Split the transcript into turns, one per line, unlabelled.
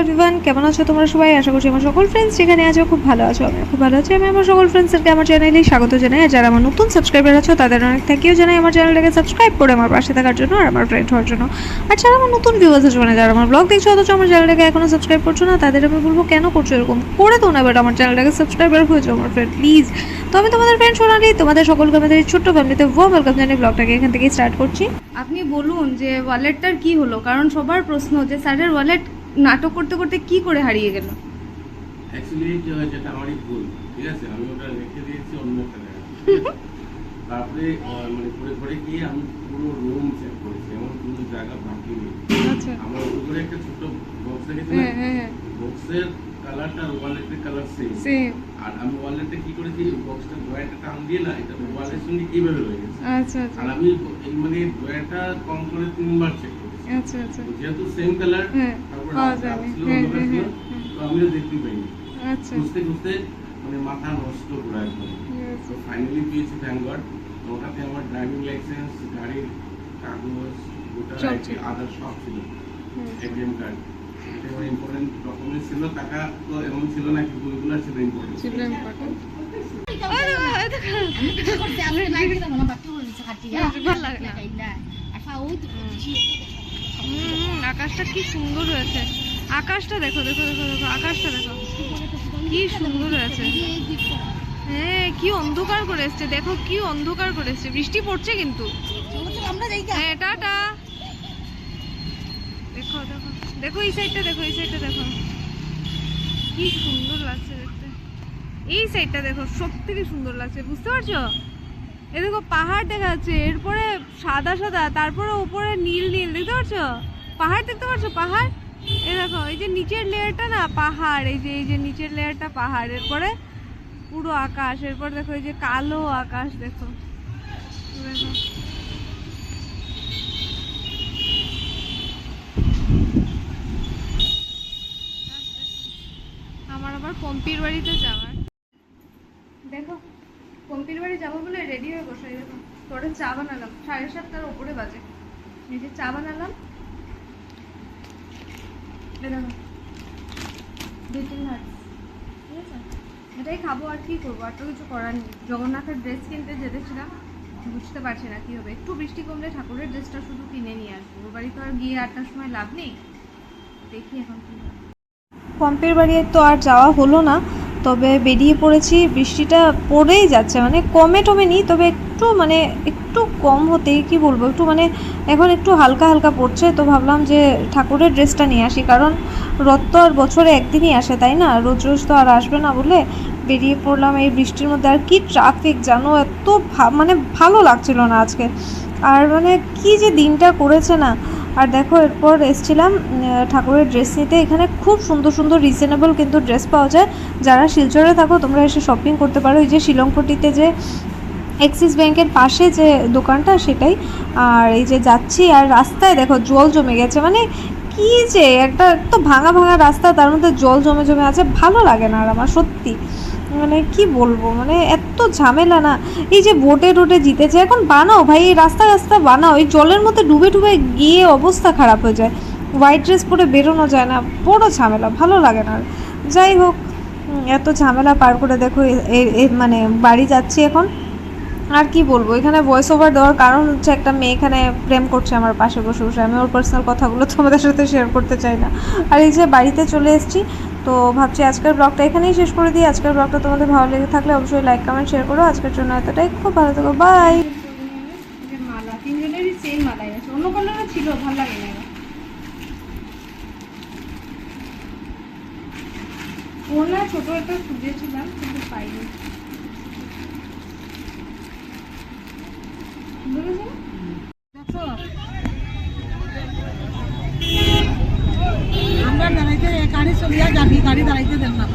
Everyone, কেমন আছো তোমরা সবাই? আশা করছি আমার সকল ফ্রেন্ডস যেখানে আছো খুব ভালো আছো। আমি খুব ভালো আছি। আমি আমার সকল ফ্রেন্ডসদেরকে আমার চ্যানেলে স্বাগত জানাই। আর যারা আমার নতুন সাবস্ক্রাইবার আছো তাদের অনেক থ্যাংক ইউ জানাই আমার চ্যানেলটাকে সাবস্ক্রাইব করে আমার পাশে থাকার জন্য আর আমার ফ্রেন্ড হওয়ার জন্য। আর যারা আমার নতুন ভিউয়ার্স আছে, মানে যারা আমার ব্লগ দেখছো অথচ আমার চ্যানেলটাকে এখনও সাবস্ক্রাইব করছো না, তাদের আমি বলবো কেন করছো এরকম? করে তো না, বাট আমার চ্যানেলটাকে সাবস্ক্রাইবার হয়ে যাও আমার ফ্রেন্ড, প্লিজ। তো আমি তোমাদের ফ্রেন্ড সোনালি, তোমাদের সকলকে আমাদের এই ছোট্ট ফ্যামিলিতে ওয়েলকাম জানিয়ে ব্লগটাকে এখান থেকে স্টার্ট করছি।
আপনি বলুন যে ওয়ালেটটার কি হলো, কারণ সবার প্রশ্ন যে স্যারের ওয়ালেট নাটক করতে করতে কি করে হারিয়ে গেল।
অ্যাকচুয়ালি যেটা আমারই ভুল, ঠিক আছে, আমি ওটা রেখে দিয়েছি অন্য একটা জায়গায়। তারপরে মানে ঘুরে ঘুরে গিয়ে আমি পুরো রুম চেক করেছি, এমন কোনো জায়গা বাকি নেই।
আচ্ছা,
আমার উপরে একটা ছোট বক্স রেখেছি, বক্সের কালারটা আর ওয়ালেটের কালার সেম। আর আমি ওয়ালেটে কি করেছি, বক্সটা ড্রয়ারটা টান দিয়ে না, এটা ওয়ালের সঙ্গে এইভাবে রয়ে গেছে।
আচ্ছা আচ্ছা,
আর আমি এই মানে ড্রয়ারটা কম করে 3বার চেক করেছি।
আচ্ছা আচ্ছা,
যেহেতু সেম কালার, তারপর
পাওয়া যায়নি।
তো আমিও দেখতে পাইনি।
আচ্ছা,
খুঁজতে খুঁজতে মানে মাথা নষ্ট পুরো একদম। তো ফাইনালি পেয়েছি, থ্যাংক গড। ওটাতে আমার ড্রাইভিং লাইসেন্স, গাড়ির কাগজ, ভোটার আইডি, আধার সব ছিল, এটিএম কার্ড। এটা আমার ইম্পর্টেন্ট ডকুমেন্টস ছিল। টাকা তো এমন ছিল না, কিন্তু ওইগুলো ছিল ইম্পর্টেন্ট।
আকাশটা কি সুন্দর হয়েছে, আকাশটা দেখো দেখো দেখো দেখো, আকাশটা দেখো কি সুন্দর হয়েছে। হ্যাঁ, কি অন্ধকার করে এসছে, দেখো কি অন্ধকার করে এসছে। বৃষ্টি পড়ছে কিন্তু। হ্যাঁ, টাটা। দেখো দেখো দেখো, এই সাইডটা দেখো, এই সাইডটা দেখো কি সুন্দর লাগছে দেখতে। এই সাইডটা দেখো, সব থেকে সুন্দর লাগছে, বুঝতে পারছো? এ দেখো পাহাড় দেখা যাচ্ছে, এরপরে সাদা সাদা, তারপরে উপরে নীল নীল, দেখতে পাচ্ছো? পাহাড় দেখতে পাচ্ছ? পাহাড়, এই দেখো, এই যে নিচের লেয়ারটা না পাহাড়, এই যে নিচের লেয়ারটা পাহাড়, এরপরে পুরো আকাশ, এরপর দেখো এই যে কালো আকাশ, দেখো দেখো। আমার আবার পম্পির বাড়িতে যাওয়ার, দেখো পম্পির বাড়ি যাবো বলে রেডি হয়ে বসে। দেখো তোরে চা বানালাম, 7:30টার উপরে বাজে, এই যে চা বানালাম। দেখো 2-3 হাট, ঠিক আছে, এটাই খাবো। আর কি করবো, আর তো কিছু করার নেই। জগন্নাথের ড্রেস কিনতে যেতেছিলাম, বুঝতে পারছি না কি হবে। একটু বৃষ্টি কমলে ঠাকুরের ড্রেসটা শুধু কিনে নিয়ে আসবো। ওর বাড়ি তো আর গিয়ে 8টার সময় লাভ নেই, দেখি এখন কি হবে।
পম্পের বাড়ি তো আর যাওয়া হলো না, তবে বেরিয়ে পড়েছি। বৃষ্টিটা পড়েই যাচ্ছে, মানে কমে টমে নি, তবে একটু কম হতেই কি বলবো, একটু মানে এখন একটু হালকা হালকা পড়ছে। তো ভাবলাম যে ঠাকুরের ড্রেসটা নিয়ে আসি, কারণ রথ তো আর বছরে একদিনই আসে, তাই না? রোজ রোজ তো আর আসবে না বলে বেরিয়ে পড়লাম এই বৃষ্টির মধ্যে। আর কি ট্রাফিক জানো, এত মানে ভালো লাগছিল না আজকে। আর মানে কি যে দিনটা করেছে না। আর দেখো এরপর এসেছিলাম ঠাকুরের ড্রেস নিতে। এখানে খুব সুন্দর সুন্দর রিজনেবল কিন্তু ড্রেস পাওয়া যায়। যারা শিলচরে থাকো তোমরা এসে শপিং করতে পারো। এই যে শিলংপট্টিতে যে অ্যাক্সিস ব্যাংকের পাশে যে দোকানটা, সেটাই। আর এই যে যাচ্ছি, আর রাস্তায় দেখো জল জমে গেছে, মানে কি যে একটা তো ভাঙা ভাঙা রাস্তা, তার মধ্যে জল জমে জমে আছে, ভালো লাগে না। আর আমার সত্যি মানে কি বলবো, মানে এত ঝামেলা না। এই যে ভোটে টোটে জিতেছে, এখন বানাও ভাই, এই রাস্তা রাস্তা বানাও। এই জলের মধ্যে ডুবে ডুবে গিয়ে অবস্থা খারাপ হয়ে যায়, হোয়াইট ড্রেস পরে বেরোনো যায় না, বড় ঝামেলা, ভালো লাগে না। যাই হোক, এত ঝামেলা পার করে দেখো মানে বাড়ি যাচ্ছি এখন। আর কি বলবো, এখানে ভয়েস ওভার দেওয়ার কারণ হচ্ছে একটা মেয়ে এখানে প্রেম করছে আমার পাশে বসে বসে। আমি ওর পার্সোনাল কথাগুলো তোমাদের সাথে শেয়ার করতে চাই না। আর এই যে বাড়িতে চলে এসেছি, তো ভাবছি আজকের ব্লগটা এখানেই শেষ করে দিই। আজকের ব্লগটা তোমাদের ভালো লেগে থাকলে অবশ্যই লাইক কমেন্ট শেয়ার করো। আজকের জন্য এতটাই, খুব ভালো থেকো, বাই।
মালা তিনজনেরই সেম মালাই আছে, অন্য কালারও ছিল, ভালো লাগে না। ওর না ছোট একটা খুঁজেছিলাম কিন্তু পাইনি।
আমরা দাঁড়াইতে গাড়ি চলিয়া যাবি, গাড়ি দাঁড়াইতে দেন না।